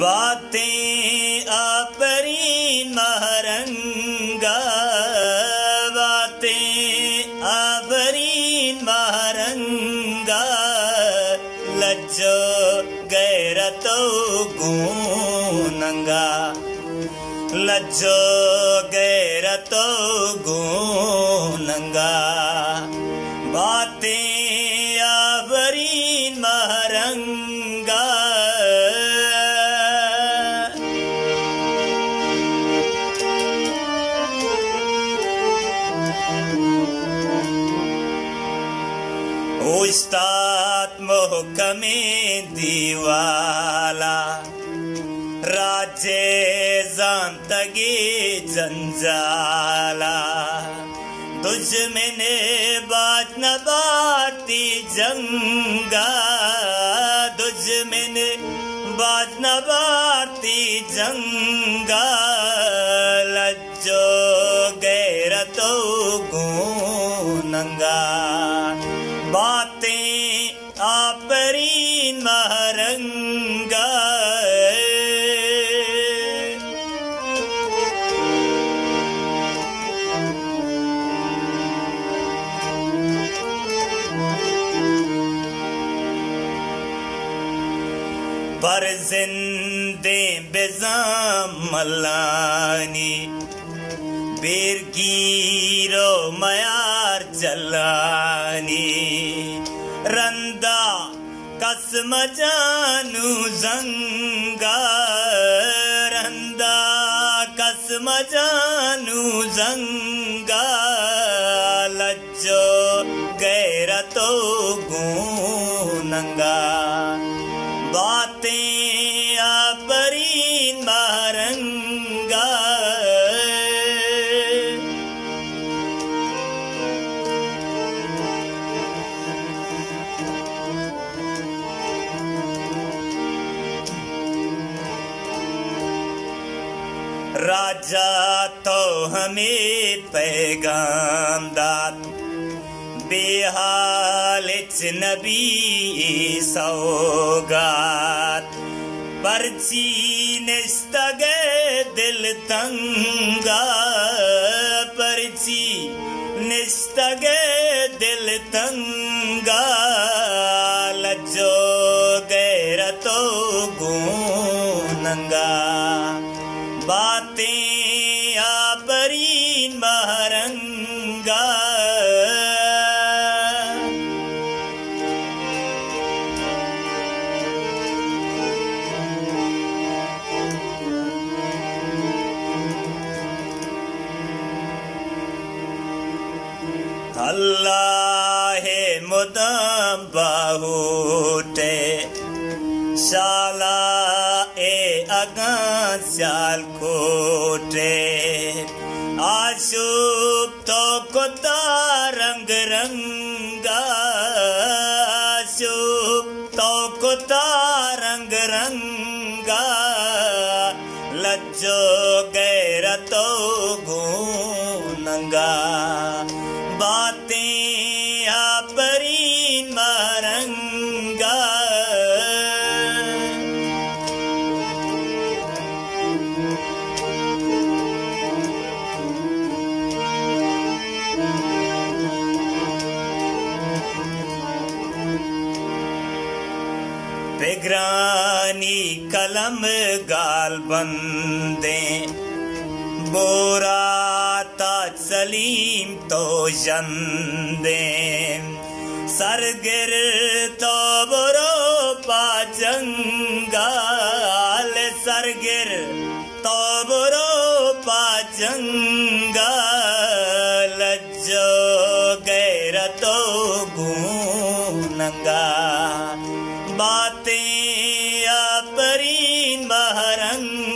बातें अपरी महरंगा, बातें अपरी महरंगा, लज्जो गैरतो गुनंगा, लज्जो गैरतो गुनंगा, बातें अपरी महरंगा। उस्ताद मोहकमे दीवाला, राज्य जानतगी जंजाला, तुझ मैंने बात न बाती जंगा, तुझ मैंने बात न बाती जंगा, लज्जो गैरतो गुनंगा, बातें आपरी महरंगा। पर जिंदे बेजाम मलानी, बेरगीरो मयार जलानी, रंदा कसम जानू जंगा, रंदा कसम जानू जंगा, लज्जो गैरतो गुनंगा, बातें अपरी महरंगा। राजा तो हमें पैगाम दात, बेहाल नबी सौगात, पर्ची निस्तगे दिल तंगा, पर्ची निस्तगे दिल तंगा, लज्जो गैरतो गुनंगा, बातें आपरी महरंगा। अल्लाह है मुदम बाहुटे, शाला ए अगा स्याल कोटे, आशुब तो कुता रंग रंगा, आशुब तो कुता रंग रंगा, लज्जो गैरतो गुनंगा, बातें अपरी महरंगा। बेगरानी कलम गाल बंदे, बोरा ताज सलीम तो जंदे, सरगिर तो बुरो पाजंगा, सरगिर तो बुरो पाजंगा, लज्जो गैरतो गुनंगा, बातें अपरी महरंगा।